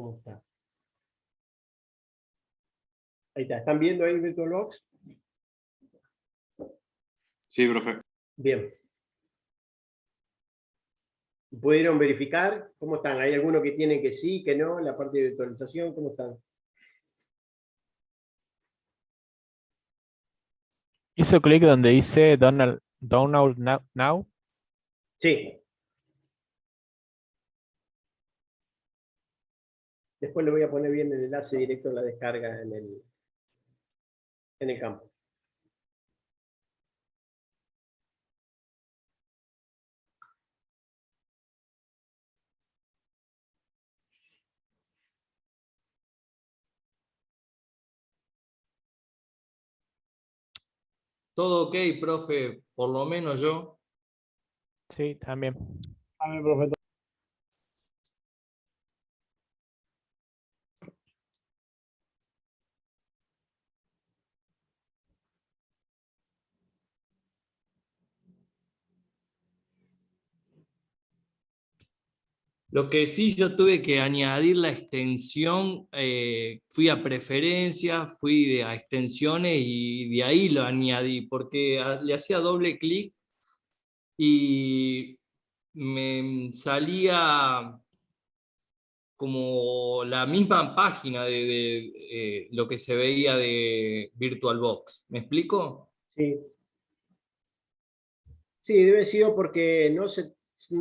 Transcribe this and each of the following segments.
¿Cómo está? Ahí está. ¿Están viendo ahí VirtualBox? Sí, profe. Bien. ¿Pudieron verificar? ¿Cómo están? ¿Hay alguno que tiene que sí, que no? La parte de virtualización, ¿cómo están? ¿Hizo clic donde dice Download Now? Sí. Después le voy a poner bien el enlace directo a la descarga en el campo. Todo ok, profe, por lo menos yo. Sí, también. Profe. Lo que sí yo tuve que añadir la extensión, fui a preferencias, fui a extensiones y de ahí lo añadí, porque le hacía doble clic y me salía como la misma página de lo que se veía de VirtualBox. ¿Me explico? Sí. Sí, debe haber sido porque no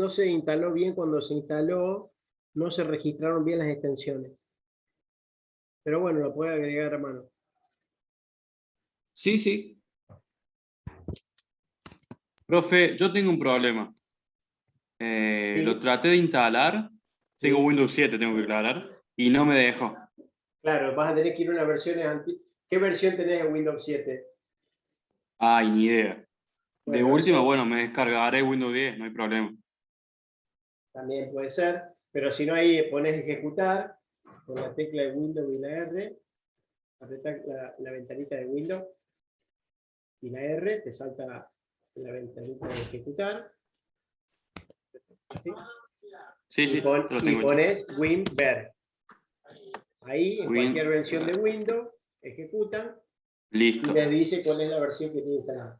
se instaló bien cuando se instaló, no se registraron bien las extensiones. Pero bueno, lo puede agregar a mano. Sí, sí. Profe, yo tengo un problema. Sí. Lo traté de instalar. Sí. Tengo Windows 7, tengo que aclarar. Y no me dejó. Claro, vas a tener que ir a una versión antiguas. ¿Qué versión tenés de Windows 7? Ay, ni idea. De Bueno, última, eso bueno, me descargaré Windows 10, no hay problema. también puede ser, pero si no ahí pones ejecutar con la tecla de Windows y la R, apretar la ventanita de Windows y la R, te salta la ventanita de ejecutar. ¿Sí? Sí, Y, sí, lo y tengo hecho. pones WinVer. Ahí, en Win, cualquier versión de Windows, ejecutan y listo. les dice cuál es la versión que tiene instalada.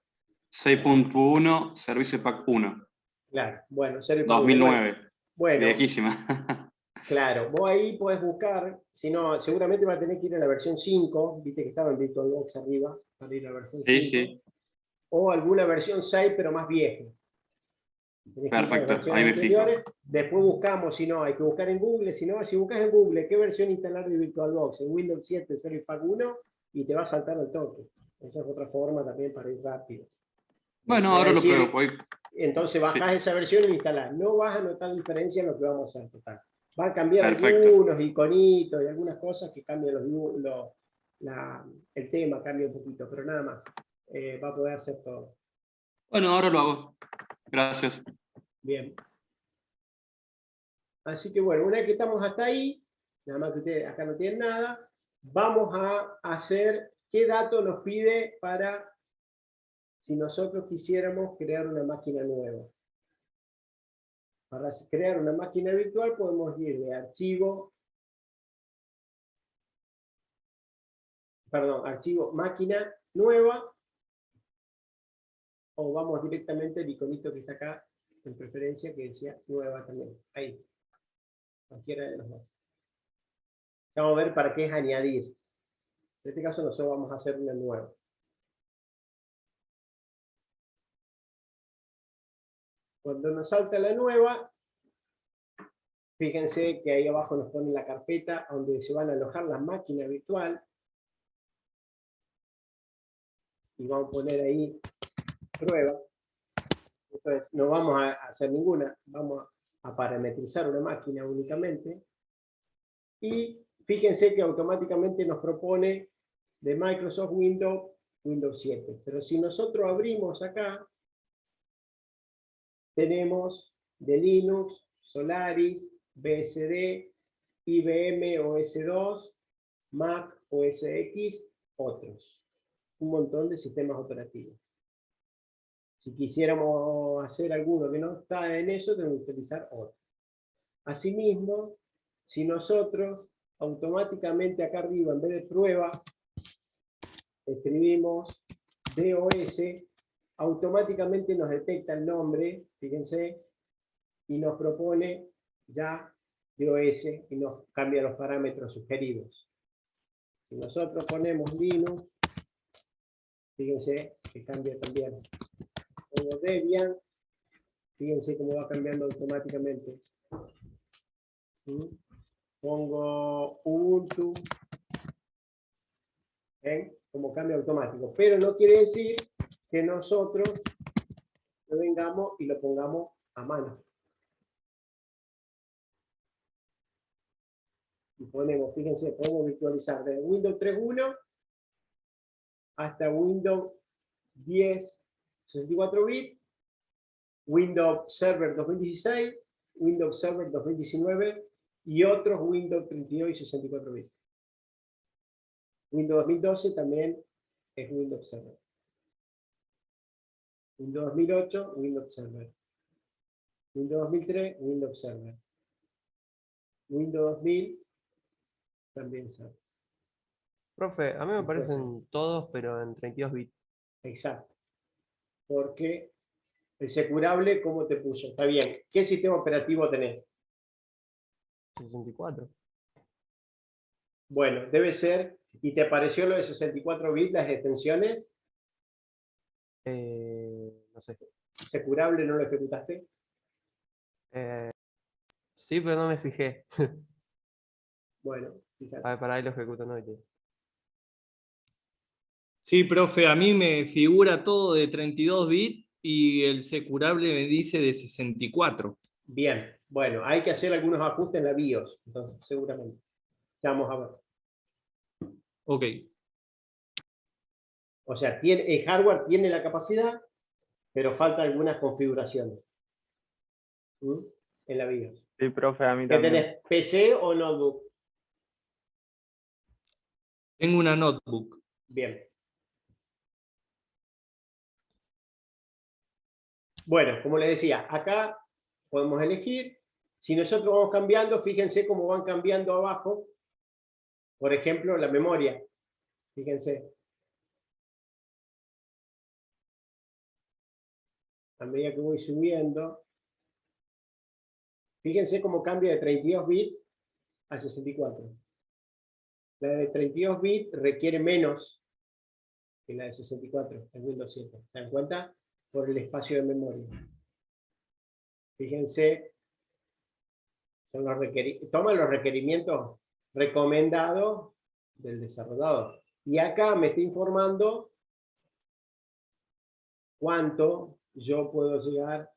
6.1, Service Pack 1. Claro, bueno, Service Pack 1. 2009. Bueno, Viejísima. claro, vos ahí podés buscar, si no, seguramente va a tener que ir a la versión 5, viste que estaba en VirtualBox arriba, para ir a la versión Sí, 5, sí. o alguna versión 6, pero más vieja. Tenés que ir a las Perfecto, versiones ahí me fijo. anteriores, después buscamos, si no, hay que buscar en Google, si no, si buscas en Google qué versión instalar de VirtualBox, en Windows 7 Service Pack 1, y te va a saltar al toque. Esa es otra forma también para ir rápido. Bueno, Voy a ahora lo decir, pruebo. Voy. entonces bajás Sí, esa versión y instalás. No vas a notar diferencia en lo que vamos a hacer total. Van a cambiar perfecto. algunos iconitos y algunas cosas que cambian el tema, cambia un poquito, pero nada más. Va a poder hacer todo. Bueno, ahora lo hago. Gracias. Bien. Así que bueno, una vez que estamos hasta ahí, nada más que ustedes acá no tienen nada, vamos a hacer qué dato nos pide para si nosotros quisiéramos crear una máquina nueva. Para crear una máquina virtual podemos ir de archivo, archivo máquina nueva, o vamos directamente al iconito que está acá, en preferencia, que decía nueva también. Ahí. Cualquiera de los dos. Ya vamos a ver para qué es añadir. En este caso nosotros vamos a hacer una nueva. Cuando nos salta la nueva, fíjense que ahí abajo nos pone la carpeta donde se van a alojar las máquinas virtual. Y vamos a poner ahí prueba. Entonces no vamos a hacer ninguna, vamos a parametrizar una máquina únicamente. Y fíjense que automáticamente nos propone de Microsoft Windows 7. Pero si nosotros abrimos acá, tenemos de Linux, Solaris, BSD, IBM OS2, Mac OS X, otros. Un montón de sistemas operativos. Si quisiéramos hacer alguno que no está en eso, tenemos que utilizar otro. Asimismo, si nosotros automáticamente acá arriba, en vez de prueba, escribimos DOS, automáticamente nos detecta el nombre, fíjense, y nos propone ya DOS y nos cambia los parámetros sugeridos. Si nosotros ponemos Linux, fíjense que cambia también. Pongo Debian, fíjense cómo va cambiando automáticamente. Pongo Ubuntu, ¿ven? Como cambio automático. Pero no quiere decir que nosotros lo vengamos y lo pongamos a mano. Y ponemos, fíjense, podemos virtualizar desde Windows 3.1 hasta Windows 10 64 bits, Windows Server 2016, Windows Server 2019 y otros Windows 32 y 64 bits. Windows 2012 también es Windows Server. Windows 2008, Windows Server. Windows 2003, Windows Server. Windows 2000, también Server. Profe, a mí me Entonces, parecen todos, pero en 32 bits. exacto. Porque el securable, ¿cómo te puso? Está bien. ¿Qué sistema operativo tenés? 64. Bueno, debe ser. ¿Y te apareció lo de 64 bits, las extensiones? No sé. ¿Securable no lo ejecutaste? Sí, pero no me fijé. Bueno, fíjate. A ver, para ahí lo ejecuto, ¿no? Sí, profe, a mí me figura todo de 32 bits y el securable me dice de 64. Bien. Bueno, hay que hacer algunos ajustes en la BIOS, entonces, seguramente. Ya vamos a ver. Ok. O sea, el hardware tiene la capacidad, pero falta algunas configuraciones. En la BIOS. Sí, profe, a mí ¿Qué también. tenés? ¿PC o notebook? Tengo una notebook. Bien. Bueno, como les decía, acá podemos elegir. Si nosotros vamos cambiando, fíjense cómo van cambiando abajo. Por ejemplo, la memoria. Fíjense. A medida que voy subiendo. Fíjense cómo cambia de 32 bits a 64. La de 32 bits requiere menos que la de 64 en Windows 7. ¿Se dan cuenta? Por el espacio de memoria. Fíjense, toma los requerimientos recomendados del desarrollador. Y acá me está informando cuánto yo puedo llegar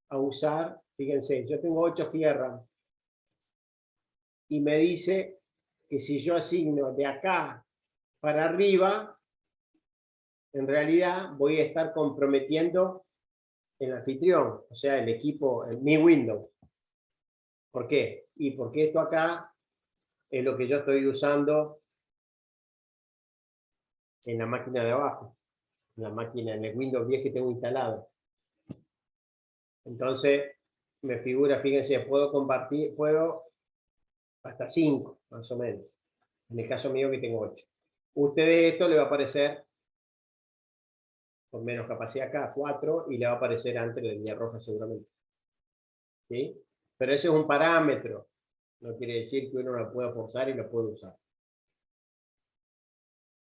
a usar. Fíjense, yo tengo 8 GB RAM. Y me dice que si yo asigno de acá para arriba, en realidad voy a estar comprometiendo el anfitrión, o sea, el equipo, mi Windows. ¿Por qué? Y porque esto acá es lo que yo estoy usando en la máquina de abajo, en la máquina, en el Windows 10 que tengo instalado. Entonces, me figura, fíjense, puedo compartir, puedo hasta 5, más o menos. En el caso mío que tengo 8. Ustedes esto le va a aparecer con menos capacidad acá, 4, y le va a aparecer antes de línea roja seguramente. ¿Sí? Pero ese es un parámetro. No quiere decir que uno lo pueda forzar y lo puede usar.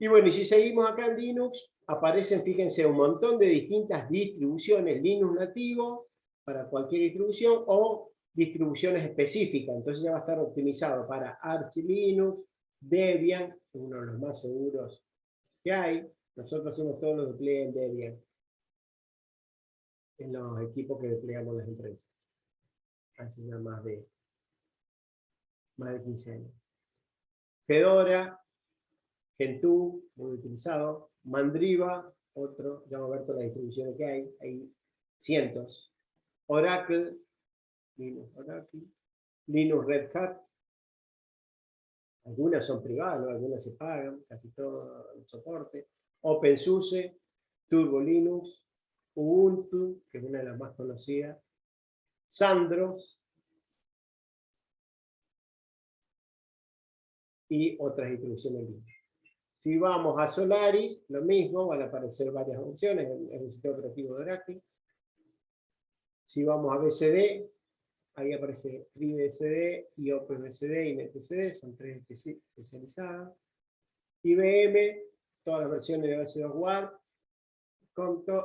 Y bueno, y si seguimos acá en Linux, aparecen, fíjense, un montón de distintas distribuciones Linux nativo para cualquier distribución o distribuciones específicas. Entonces ya va a estar optimizado para Arch Linux, Debian, uno de los más seguros que hay. Nosotros hacemos todos los despliegues en Debian en los equipos que desplegamos las empresas. Hace ya más de 15 años. Fedora, Gentoo, muy utilizado. Mandriva, otro, ya vamos a ver todas las distribuciones que hay cientos. Oracle, Linux Red Hat. Algunas son privadas, ¿no? Algunas se pagan, casi todo el soporte. OpenSUSE, Turbo Linux, Ubuntu, que es una de las más conocidas. Sandros, y otras instrucciones libres. Si vamos a Solaris, lo mismo, van a aparecer varias opciones en el sistema operativo de Oracle. Si vamos a BCD, ahí aparece FreeBSD y OpenBSD y NetBSD, son tres especializadas. IBM, todas las versiones de OS2 Warp.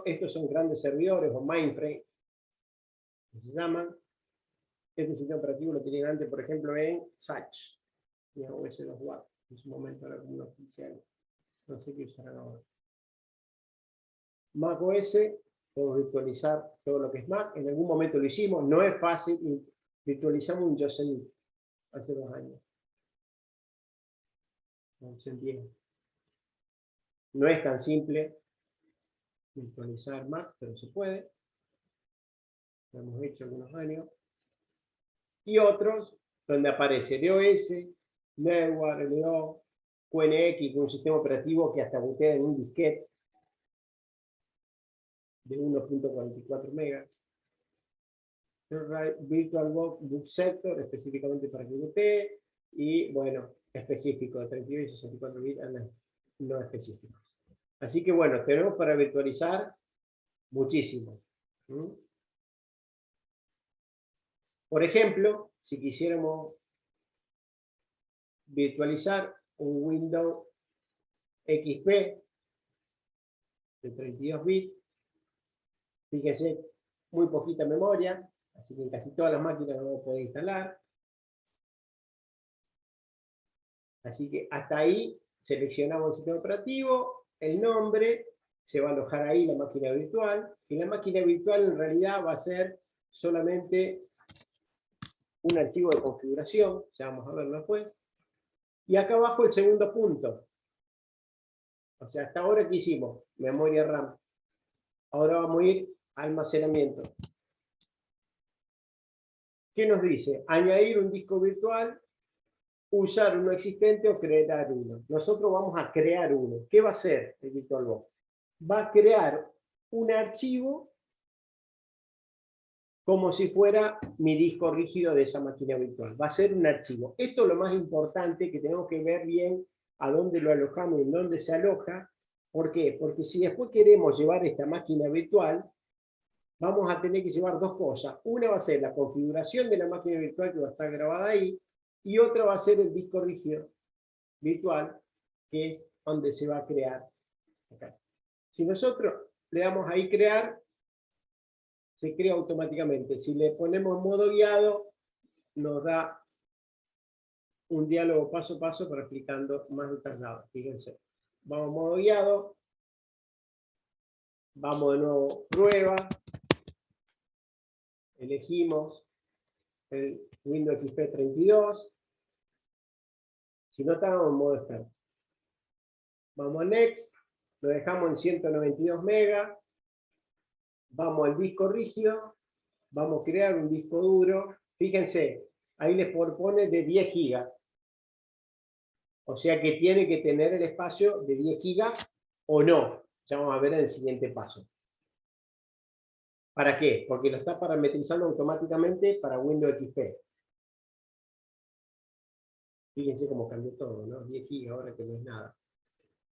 Estos son grandes servidores o mainframe, que se llaman. Este sistema operativo lo tenían antes, por ejemplo, en SACH, y en OS2 Warp. En su momento era como una oficial. No sé qué usarán ahora. Mac OS, podemos virtualizar todo lo que es Mac. En algún momento lo hicimos, no es fácil. Virtualizamos un Yosemite hace 2 años. No se entiende. No es tan simple virtualizar Mac, pero se puede. Lo hemos hecho algunos años. Y otros, donde aparece DOS, NetWare, LO, QNX, un sistema operativo que hasta bootea en un disquete de 1.44 megas. VirtualBox Boot Sector, específicamente para que bootee, y bueno, específico de 32 y 64 bits, no específico. Así que bueno, tenemos para virtualizar muchísimo. Por ejemplo, si quisiéramos virtualizar un Windows XP de 32 bits, fíjense, muy poquita memoria, así que en casi todas las máquinas no lo puede instalar. Así que hasta ahí seleccionamos el sistema operativo, el nombre, se va a alojar ahí la máquina virtual, y la máquina virtual en realidad va a ser solamente un archivo de configuración, ya vamos a verlo después. Y acá abajo el segundo punto. O sea, hasta ahora ¿qué hicimos? Memoria RAM. Ahora vamos a ir a almacenamiento. ¿Qué nos dice? Añadir un disco virtual, usar uno existente o crear uno. Nosotros vamos a crear uno. ¿Qué va a hacer el VirtualBox? Va a crear un archivo como si fuera mi disco rígido de esa máquina virtual. Va a ser un archivo. Esto es lo más importante, que tenemos que ver bien a dónde lo alojamos y en dónde se aloja. ¿Por qué? Porque si después queremos llevar esta máquina virtual, vamos a tener que llevar dos cosas. Una va a ser la configuración de la máquina virtual que va a estar grabada ahí, y otra va a ser el disco rígido virtual, que es donde se va a crear. Acá. Si nosotros le damos ahí crear, se crea automáticamente. Si le ponemos modo guiado, nos da un diálogo paso a paso para explicando más detallado. Fíjense. Vamos a modo guiado. Vamos de nuevo, prueba. Elegimos el Windows XP 32. Si no, estamos en modo experto. Vamos a Next. Lo dejamos en 192 megas. Vamos al disco rígido, vamos a crear un disco duro. Fíjense, ahí les propone de 10 gigas. O sea que tiene que tener el espacio de 10 gigas o no. Ya vamos a ver en el siguiente paso. ¿Para qué? Porque lo está parametrizando automáticamente para Windows XP. Fíjense cómo cambió todo, ¿no? 10 gigas ahora que no es nada.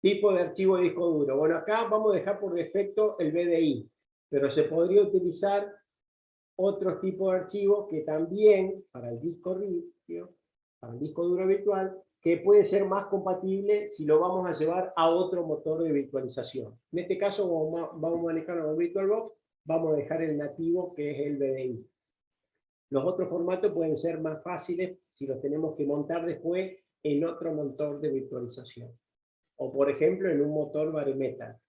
Tipo de archivo de disco duro. Bueno, acá vamos a dejar por defecto el BDI. Pero se podría utilizar otros tipos de archivos que también, para el disco rígido, para el disco duro virtual, que puede ser más compatible si lo vamos a llevar a otro motor de virtualización. En este caso vamos a manejar con VirtualBox, vamos a dejar el nativo, que es el BDI. Los otros formatos pueden ser más fáciles si los tenemos que montar después en otro motor de virtualización. O por ejemplo en un motor bare metal.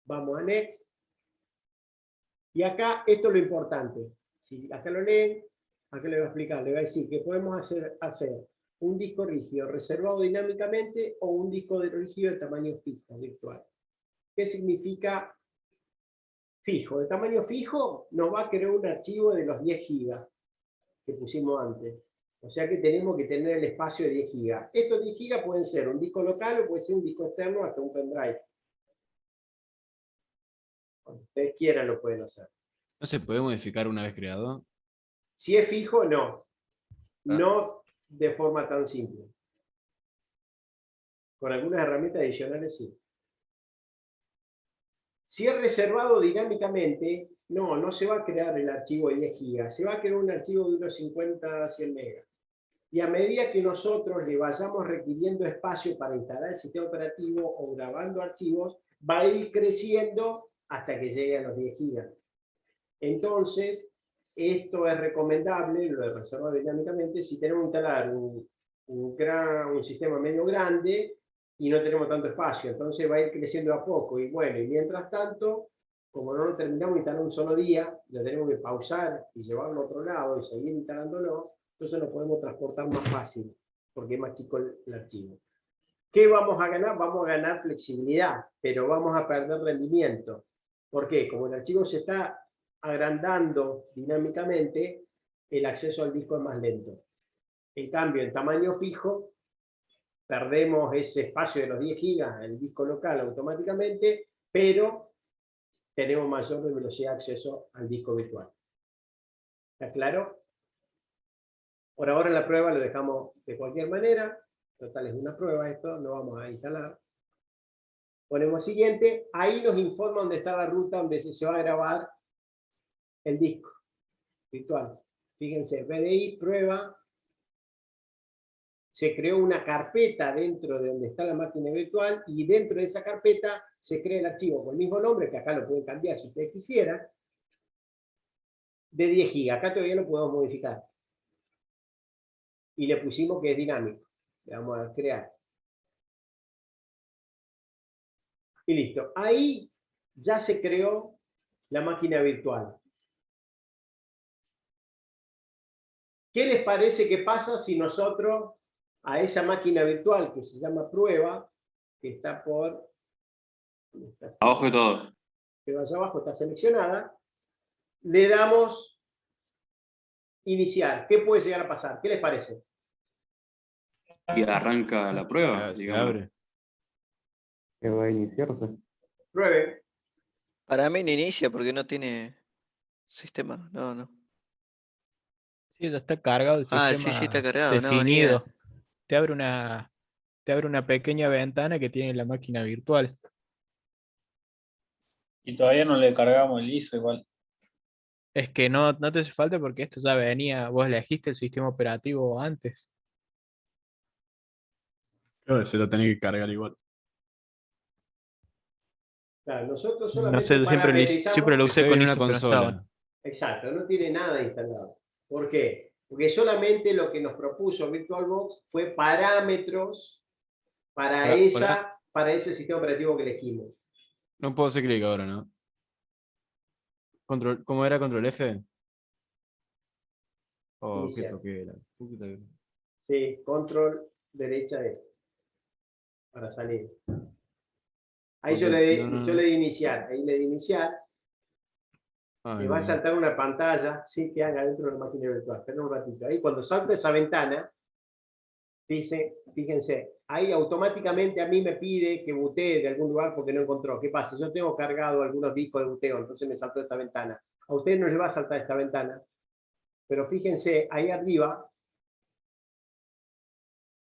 Vamos a Next. Y acá, esto es lo importante. Si acá lo leen, acá le voy a explicar. Le voy a decir que podemos hacer un disco rígido reservado dinámicamente o un disco rígido de tamaño fijo, virtual. ¿Qué significa fijo? De tamaño fijo nos va a crear un archivo de los 10 gigas que pusimos antes. O sea que tenemos que tener el espacio de 10 gigas. Estos 10 gigas pueden ser un disco local o puede ser un disco externo hasta un pendrive. Cuando ustedes quieran lo pueden hacer. ¿No se puede modificar una vez creado? Si es fijo, no. No de forma tan simple. Con algunas herramientas adicionales sí. Si es reservado dinámicamente, no se va a crear el archivo de 10 gigas, se va a crear un archivo de unos 50 a 100 megas. Y a medida que nosotros le vayamos requiriendo espacio para instalar el sistema operativo o grabando archivos, va a ir creciendo hasta que llegue a los 10 gigas. Entonces, esto es recomendable, lo de reservar dinámicamente, si tenemos que instalar un sistema medio grande y no tenemos tanto espacio. Entonces va a ir creciendo a poco. Y bueno, y mientras tanto, como no lo terminamos de instalar un solo día, lo tenemos que pausar y llevarlo a otro lado y seguir instalándolo, entonces lo podemos transportar más fácil, porque es más chico el archivo. ¿Qué vamos a ganar? Vamos a ganar flexibilidad, pero vamos a perder rendimiento. ¿Por qué? Como el archivo se está agrandando dinámicamente, el acceso al disco es más lento. En cambio, en tamaño fijo, perdemos ese espacio de los 10 gigas, el disco local automáticamente, pero tenemos mayor velocidad de acceso al disco virtual. ¿Está claro? Por ahora la prueba lo dejamos de cualquier manera. Total, es una prueba esto, lo vamos a instalar. Ponemos siguiente, ahí nos informa dónde está la ruta donde se va a grabar el disco virtual. Fíjense, VDI, prueba, se creó una carpeta dentro de donde está la máquina virtual y dentro de esa carpeta se crea el archivo con el mismo nombre, que acá lo pueden cambiar si ustedes quisieran, de 10 GB. Acá todavía lo podemos modificar. Y le pusimos que es dinámico. Le vamos a crear. Y listo. Ahí ya se creó la máquina virtual. ¿Qué les parece que pasa si nosotros a esa máquina virtual que se llama prueba, que está por... Abajo de todo. que allá abajo está seleccionada, le damos iniciar? ¿Qué puede llegar a pasar? ¿Qué les parece? Y arranca la prueba, Se digamos. abre. Que va a iniciarse. Pruebe. Para mí no inicia porque no tiene sistema. No. Sí, ya está cargado el Ah, sistema sí, está cargado. No, definido. Te abre una pequeña ventana que tiene la máquina virtual. Y todavía no le cargamos el ISO igual. Es que no te hace falta porque esto ya venía, vos elegiste el sistema operativo antes. Creo que se lo tenés que cargar igual. Claro, nosotros No solamente sé, yo siempre lo usé Estoy con en una ISO, pero no consola. estaba. Exacto, no tiene nada instalado. ¿Por qué? Porque solamente lo que nos propuso VirtualBox fue parámetros para ese sistema operativo que elegimos. No puedo hacer clic ahora, ¿no? ¿Cómo era? ¿Control F? ¿O qué Iniciar. toque era? Sí, control derecha E para salir. Ahí yo le di iniciar. Ahí le di iniciar. Me va a saltar una pantalla, sí, que haga dentro de la máquina virtual. Esperen un ratito. Ahí cuando salta esa ventana, fíjense, ahí automáticamente a mí me pide que bootee de algún lugar porque no encontró. ¿Qué pasa? Yo tengo cargado algunos discos de booteo, entonces me saltó esta ventana. A ustedes no les va a saltar esta ventana. Pero fíjense, ahí arriba,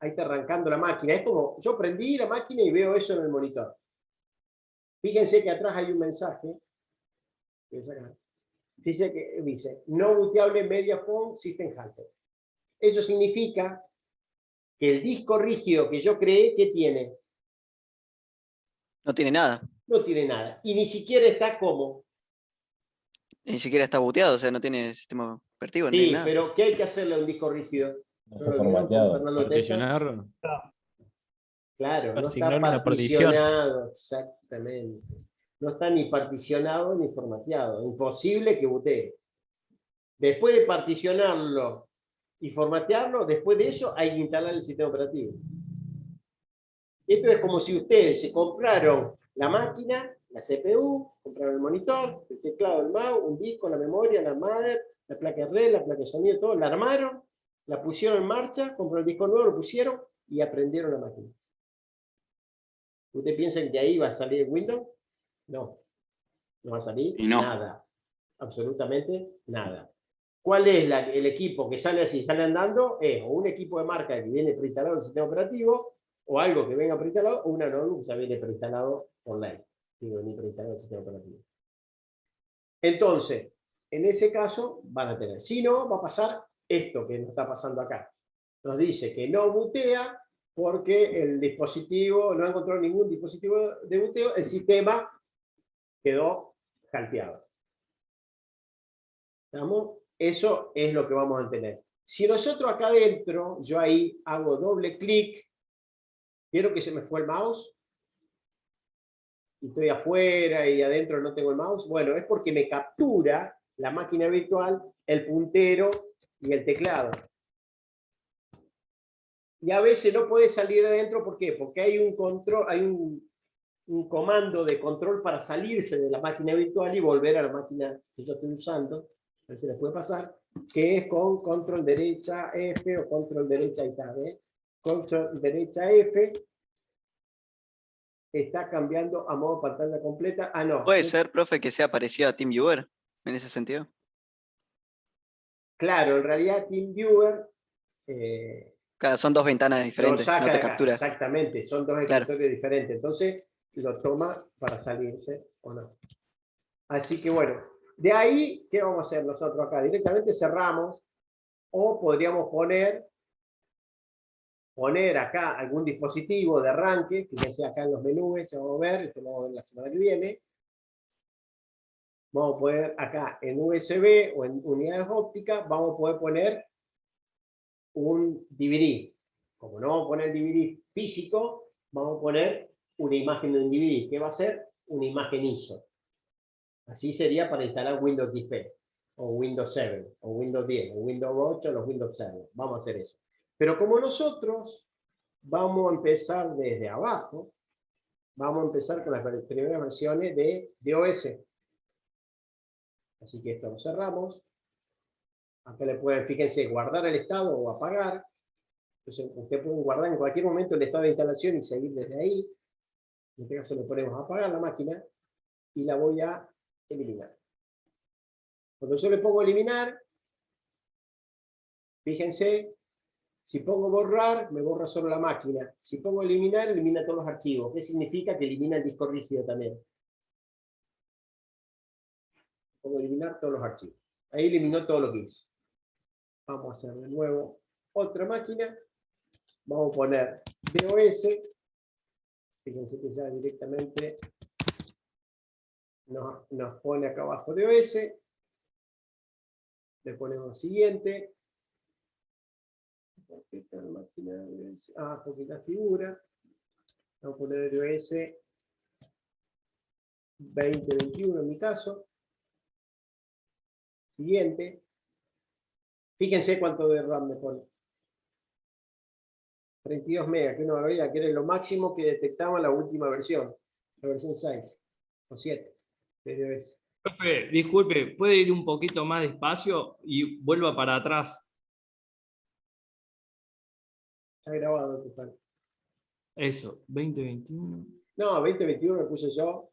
ahí está arrancando la máquina. Es como, yo prendí la máquina y veo eso en el monitor. Fíjense que atrás hay un mensaje. Dice que dice, no booteable Mediafone System Halter. Eso significa que el disco rígido que yo creé, ¿qué tiene? No tiene nada. No tiene nada. Y ni siquiera está como. Ni siquiera está booteado, o sea, no tiene sistema operativo, no Sí, tiene nada. pero ¿qué hay que hacerle a un disco rígido? No está formateado. ¿Particionarlo? Claro, no está Asignarle una partición. particionado, exactamente. No está ni particionado ni formateado. Imposible que bootee. Después de particionarlo y formatearlo, después de eso hay que instalar el sistema operativo. Esto es como si ustedes se compraron la máquina, la CPU, compraron el monitor, el teclado, el mouse, un disco, la memoria, la mother, la placa de red, la placa de sonido, todo, la armaron, la pusieron en marcha, compraron el disco nuevo, lo pusieron y aprendieron la máquina. ¿Ustedes piensan que ahí va a salir Windows? No. No va a salir Y no. nada. Absolutamente nada. ¿Cuál es el equipo que sale así, sale andando? Es o un equipo de marca que viene preinstalado en el sistema operativo, o algo que venga preinstalado, o una notebook que ya viene preinstalado por ley. Digo, ni preinstalado en el sistema operativo. Entonces, en ese caso van a tener. Si no, va a pasar esto que nos está pasando acá. Nos dice que no bootea porque el dispositivo, no ha encontrado ningún dispositivo de booteo, el sistema quedó hackeado. ¿Estamos? Eso es lo que vamos a tener. Si nosotros acá adentro, yo ahí hago doble clic, ¿vieron que se me fue el mouse? Y estoy afuera y adentro no tengo el mouse. Bueno, es porque me captura la máquina virtual, el puntero y el teclado. Y a veces no puede salir de adentro, ¿por qué? Porque hay un control, hay un comando de control para salirse de la máquina virtual y volver a la máquina que yo estoy usando. A ver si les puede pasar, que es con control derecha F o control derecha, ahí está, ¿eh? Control derecha F está cambiando a modo pantalla completa. Ah, no. Puede ser, profe, que sea parecido a TeamViewer en ese sentido. Claro, en realidad TeamViewer Son dos ventanas lo diferentes, saca no de te acá. captura. Exactamente, son dos Claro. escritorios diferentes. Entonces lo toma para salirse o no. Así que bueno, de ahí, ¿qué vamos a hacer nosotros acá? Directamente cerramos o podríamos poner acá algún dispositivo de arranque, que ya sea acá en los menús, se vamos a ver, esto lo vamos a ver la semana que viene. Vamos a poner acá en USB o en unidades ópticas, vamos a poder poner un DVD. Como no vamos a poner DVD físico, vamos a poner una imagen de un DVD. ¿Qué va a ser? Una imagen ISO. Así sería para instalar Windows XP, o Windows 7, o Windows 10, o Windows 8, o los Windows Server. Vamos a hacer eso. Pero como nosotros vamos a empezar desde abajo, vamos a empezar con las primeras versiones de OS. Así que esto lo cerramos. Acá le pueden, fíjense, guardar el estado o apagar. Entonces, usted puede guardar en cualquier momento el estado de instalación y seguir desde ahí. En este caso le ponemos a apagar la máquina y la voy a eliminar. Cuando yo le pongo eliminar, fíjense, si pongo borrar, me borra solo la máquina. Si pongo eliminar, elimina todos los archivos. ¿Qué significa? Que elimina el disco rígido también. Pongo eliminar todos los archivos. Ahí eliminó todo lo que hice. Vamos a hacer de nuevo otra máquina. Vamos a poner DOS. Fíjense que ya directamente nos pone acá abajo DOS. Le ponemos siguiente. Esta máquina DOS. Ah, porque la figura. Vamos a poner DOS 2021 en mi caso. Siguiente. Fíjense cuánto de RAM me pone. 32 megas, que una barbaridad, que era lo máximo que detectaba la última versión, la versión 6 o 7 de DOS. Profe, disculpe, ¿puede ir un poquito más despacio y vuelva para atrás? Está grabado, total. Eso, 2021. No, 2021 me puse yo,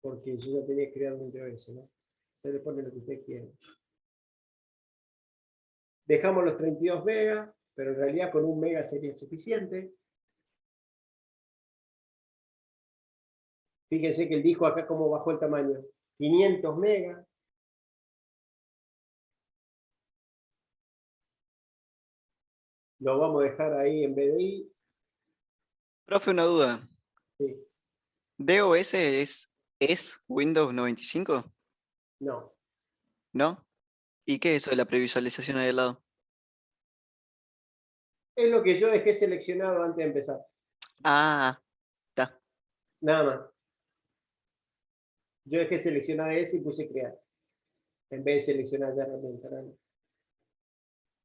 porque yo ya tenía que crear un DOS, ¿no? Usted le pone lo que usted quiera. Dejamos los 32 megas, pero en realidad con 1 mega sería suficiente. Fíjense que el disco acá como bajó el tamaño. 500 megas. Lo vamos a dejar ahí en BDI. Profe, una duda. Sí. ¿DOS es Windows 95? No. ¿No? ¿Y qué es eso de la previsualización ahí al lado? Es lo que yo dejé seleccionado antes de empezar. Ah, está. Nada más. Yo dejé seleccionar ese y puse crear. En vez de seleccionar la herramienta.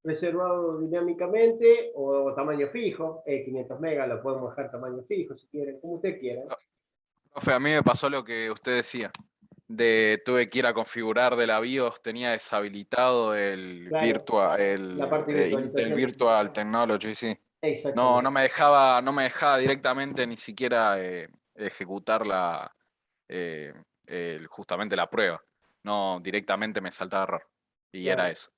Reservado dinámicamente o tamaño fijo. 500 megas lo podemos dejar tamaño fijo si quieren, como usted quiera. Profe, a mí me pasó lo que usted decía. Tuve que ir a configurar de la BIOS, tenía deshabilitado el Claro, la parte de Intel virtualización. Virtual Technology, sí. Exactamente. No me dejaba directamente ni siquiera ejecutar justamente la prueba. No, directamente me saltaba error. Y Claro. era eso.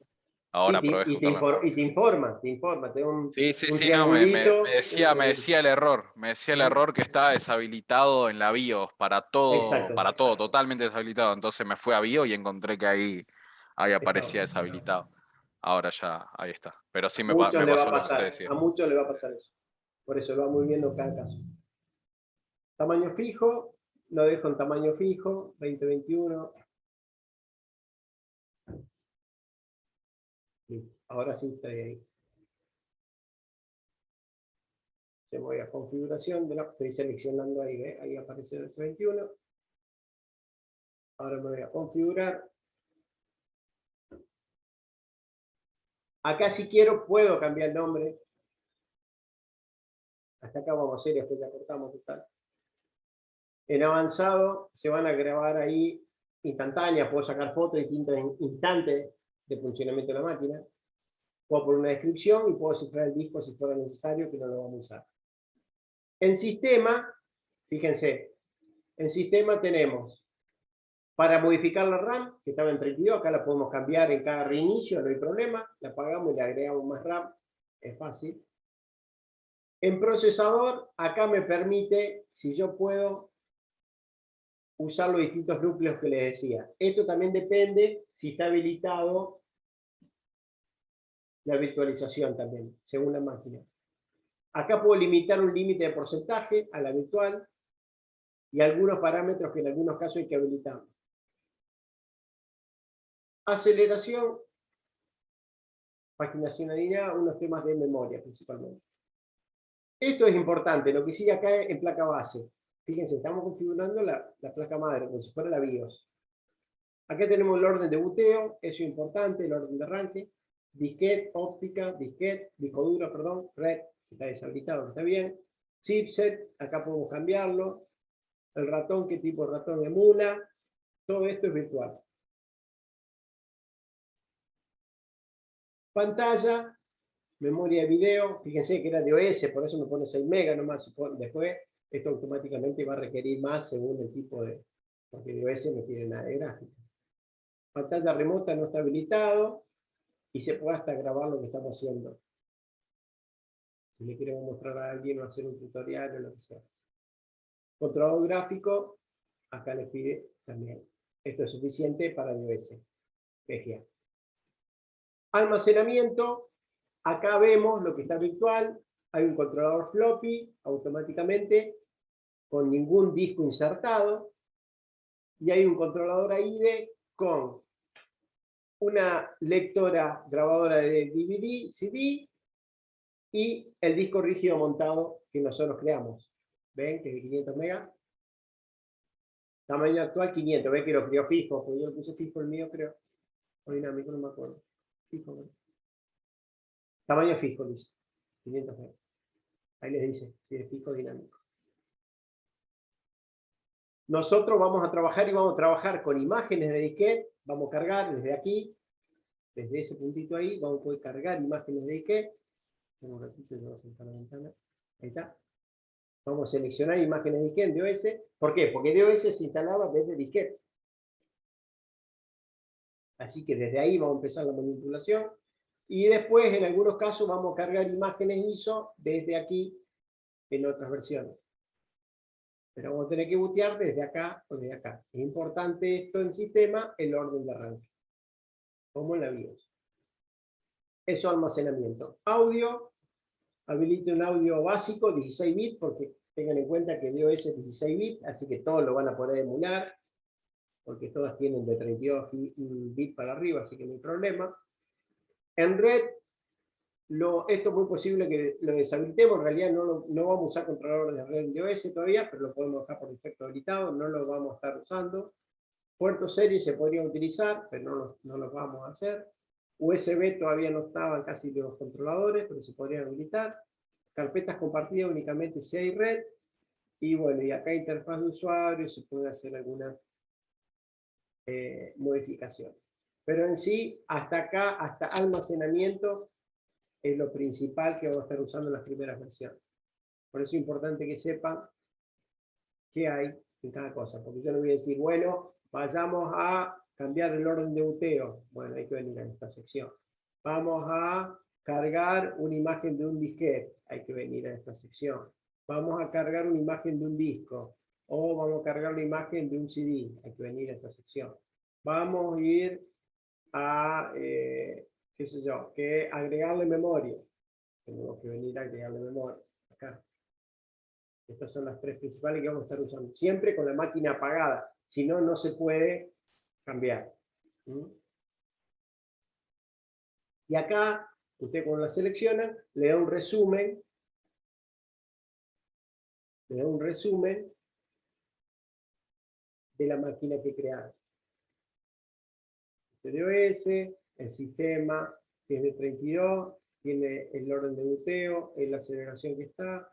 Ahora Sí, probé y te ejecutar la informa. Te da un, Sí, sí, un sí, no, me triangulito, decía el error. Me decía el error que estaba deshabilitado en la BIOS Exacto. para todo, totalmente deshabilitado. Entonces me fui a BIOS y encontré que ahí aparecía deshabilitado. Ahora ya, ahí está. Pero sí me Muchos le va pasó a lo que usted pasar, decía. a muchos le va a pasar eso. Por eso lo vamos viendo en cada caso. Tamaño fijo, lo dejo en tamaño fijo, 2021. Listo. Ahora sí estoy ahí. Se voy a configuración, estoy seleccionando ahí, ¿ve? Ahí aparece el 21. Ahora me voy a configurar. Acá si quiero puedo cambiar el nombre. Hasta acá vamos a hacer, después ya cortamos total. En avanzado se van a grabar ahí instantáneas, puedo sacar fotos de distintos instantes de funcionamiento de la máquina. Puedo poner una descripción y puedo cifrar el disco si fuera necesario, que no lo vamos a usar. En sistema, fíjense, en sistema tenemos para modificar la RAM, que estaba en 32, acá la podemos cambiar en cada reinicio, no hay problema, la apagamos y le agregamos más RAM, es fácil. En procesador, acá me permite, si yo puedo, usar los distintos núcleos que les decía. Esto también depende si está habilitado la virtualización también, según la máquina. Acá puedo limitar un límite de porcentaje a la virtual y algunos parámetros que en algunos casos hay que habilitar. Aceleración, paginación alineada, unos temas de memoria principalmente. Esto es importante, lo que sigue acá en placa base. Fíjense, estamos configurando la placa madre, como si fuera la BIOS. Acá tenemos el orden de buteo, eso es importante, el orden de arranque. Disquete, óptica, disquete, disco duro, perdón, red, que está deshabilitado, está bien. Chipset, acá podemos cambiarlo. El ratón, qué tipo de ratón emula. Todo esto es virtual. Pantalla, memoria de video, fíjense que era de OS, por eso me pone 6 megas nomás. Después, esto automáticamente va a requerir más según el tipo de... Porque de OS no tiene nada de gráfica. Pantalla remota no está habilitado y se puede hasta grabar lo que estamos haciendo. Si le queremos mostrar a alguien o hacer un tutorial o lo que sea. Controlador gráfico, acá les pide también. Esto es suficiente para iOS. VGA. Almacenamiento, acá vemos lo que está virtual. Hay un controlador floppy automáticamente con ningún disco insertado. Y hay un controlador AIDE con una lectora grabadora de DVD, CD y el disco rígido montado que nosotros creamos. ¿Ven? Que es de 500 megas. Tamaño actual 500. ¿Ven que lo crió fijo? Porque yo lo puse fijo el mío, creo. O dinámico, no me acuerdo. Fijo, ¿no? Tamaño fijo, dice. 500 megas. Ahí les dice si es fijo o dinámico. Nosotros vamos a trabajar con imágenes de disquete. Vamos a cargar desde aquí, desde ese puntito ahí, vamos a poder cargar imágenes de disquete. Un ratito, yo voy a sentar la ventana. Ahí está. Vamos a seleccionar imágenes de disquete en DOS. ¿Por qué? Porque DOS se instalaba desde disquete. Así que desde ahí vamos a empezar la manipulación. Y después, en algunos casos, vamos a cargar imágenes ISO desde aquí en otras versiones. Pero vamos a tener que bootear desde acá o desde acá. Es importante esto en sistema, el orden de arranque. Como en la BIOS. Eso almacenamiento. Audio. Habilite un audio básico, 16 bits, porque tengan en cuenta que DOS es 16 bits, así que todos lo van a poder emular, porque todas tienen de 32 bits para arriba, así que no hay problema. En red, esto es muy posible que lo deshabilitemos, en realidad no vamos a usar controladores de red de DOS todavía, pero lo podemos dejar por defecto habilitado, no lo vamos a estar usando. Puertos serie se podrían utilizar, pero no los vamos a hacer. USB todavía no estaban casi los controladores, pero se podrían habilitar. Carpetas compartidas únicamente si hay red. Y bueno, y acá interfaz de usuario, se puede hacer algunas modificaciones. Pero en sí, hasta acá, hasta almacenamiento, es lo principal que vamos a estar usando en las primeras versiones. Por eso es importante que sepan qué hay en cada cosa. Porque yo no voy a decir, bueno, vayamos a cambiar el orden de buteo. Bueno, hay que venir a esta sección. Vamos a cargar una imagen de un disquete. Hay que venir a esta sección. Vamos a cargar una imagen de un disco. O vamos a cargar una imagen de un CD. Hay que venir a esta sección. Vamos a ir a, qué sé yo, que agregarle memoria. Tenemos que venir a agregarle memoria. Acá. Estas son las tres principales que vamos a estar usando. Siempre con la máquina apagada. Si no, no se puede cambiar. Y acá, usted cuando la selecciona, le da un resumen. Le da un resumen de la máquina que crearon. CDOS, el sistema, tiene 32, tiene el orden de buteo, la aceleración que está,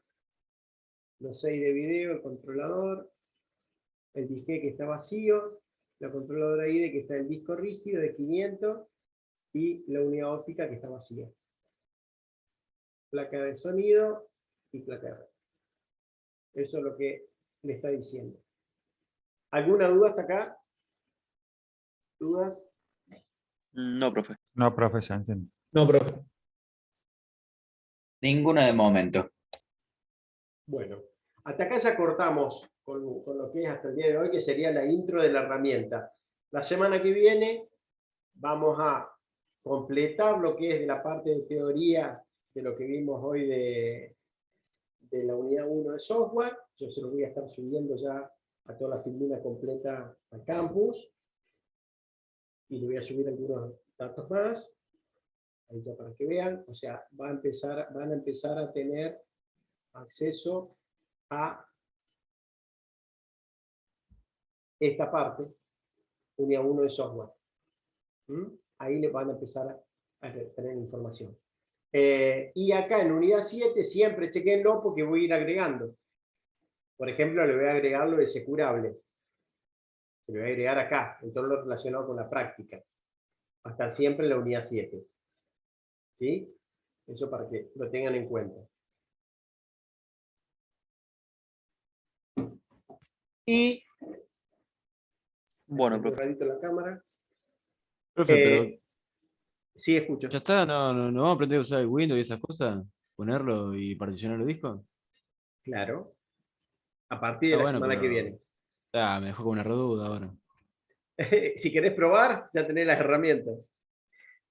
los 6 de video, el controlador, el disquete que está vacío, la controladora IDE que está en el disco rígido de 500 y la unidad óptica que está vacía. Placa de sonido y placa de red. Eso es lo que le está diciendo. ¿Alguna duda hasta acá? ¿Dudas? No, profe. No, profe, se entiende. No, profe. Ninguna de momento. Bueno, hasta acá ya cortamos con lo que es hasta el día de hoy, que sería la intro de la herramienta. La semana que viene vamos a completar lo que es de la parte de teoría de lo que vimos hoy de la unidad 1 de software. Yo se lo voy a estar subiendo ya a toda la filmina completa al campus. Y le voy a subir algunos datos más, ahí ya para que vean. O sea, van a empezar a tener acceso a esta parte, unidad 1 de software. Ahí le van a empezar a tener información. Y acá en unidad 7 siempre chequenlo porque voy a ir agregando. Por ejemplo, le voy a agregar lo de securable. Se le voy a agregar acá, en todo lo relacionado con la práctica. Va a estar siempre en la unidad 7. ¿Sí? Eso para que lo tengan en cuenta. Y... Bueno, un profe. ratito la cámara. Profe, pero Sí, escucho. ya está, no vamos a aprender a usar el Windows y esas cosas, ponerlo y particionar los discos. Claro. A partir de la semana que viene. Me dejó con una reduda ahora. Si querés probar, ya tenés las herramientas.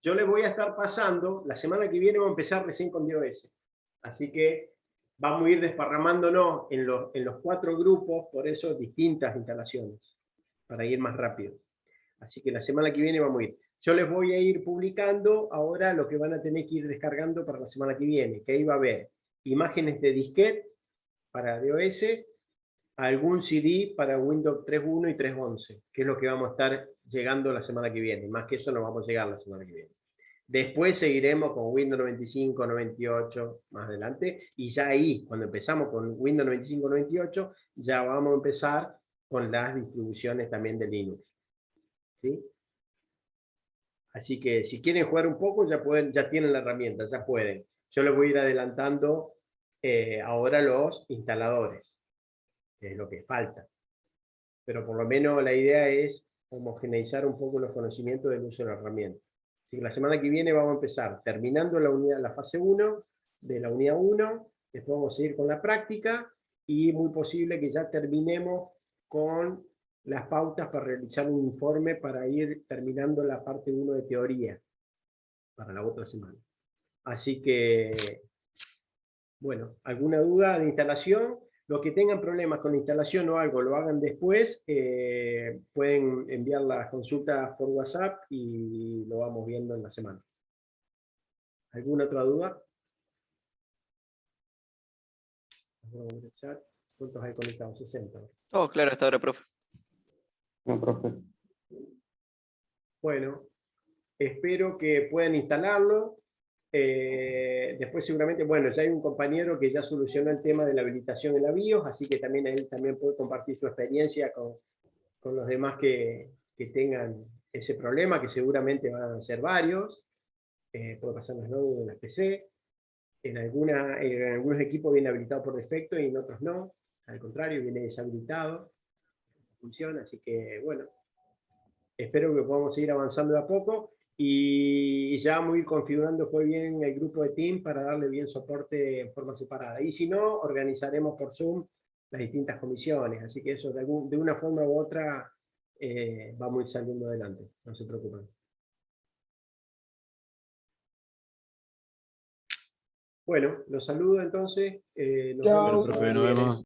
Yo les voy a estar pasando, la semana que viene vamos a empezar recién con DOS. Así que vamos a ir desparramándonos en los 4 grupos, por eso distintas instalaciones, para ir más rápido. Así que la semana que viene vamos a ir. Yo les voy a ir publicando ahora lo que van a tener que ir descargando para la semana que viene, que ahí va a haber imágenes de disquete para DOS, algún CD para Windows 3.1 y 3.11, que es lo que vamos a estar llegando la semana que viene. Más que eso no vamos a llegar la semana que viene. Después seguiremos con Windows 95, 98, más adelante, y ya ahí, cuando empezamos con Windows 95, 98, ya vamos a empezar con las distribuciones también de Linux. ¿Sí? Así que si quieren jugar un poco, ya tienen la herramienta, ya pueden. Yo les voy a ir adelantando ahora los instaladores, que es lo que falta. Pero por lo menos la idea es homogeneizar un poco los conocimientos del uso de la herramienta. Así que la semana que viene vamos a empezar terminando la fase 1 de la unidad 1, después vamos a seguir con la práctica y muy posible que ya terminemos con las pautas para realizar un informe para ir terminando la parte 1 de teoría para la otra semana. Así que, bueno, ¿alguna duda de instalación? Los que tengan problemas con la instalación o algo, lo hagan después, pueden enviar las consultas por WhatsApp y lo vamos viendo en la semana. ¿Alguna otra duda? ¿Cuántos hay conectados? 60. Oh, claro, hasta ahora, profe. No, profe. Bueno, espero que puedan instalarlo. Después seguramente, bueno, ya hay un compañero que ya solucionó el tema de la habilitación en la BIOS, así que también él también puede compartir su experiencia con los demás que tengan ese problema, que seguramente van a ser varios. Puede pasar en las nodos, en las PC. En algunos equipos viene habilitado por defecto y en otros no. Al contrario, viene deshabilitado. Funciona, así que bueno. espero que podamos seguir avanzando de a poco y ya vamos a ir configurando muy bien el grupo de Teams para darle bien soporte en forma separada. Y si no, organizaremos por Zoom las distintas comisiones, así que eso de una forma u otra vamos a ir saliendo adelante, no se preocupen. Bueno, los saludo entonces. Nos Bueno, vemos la profe, semana nos que viene. vemos.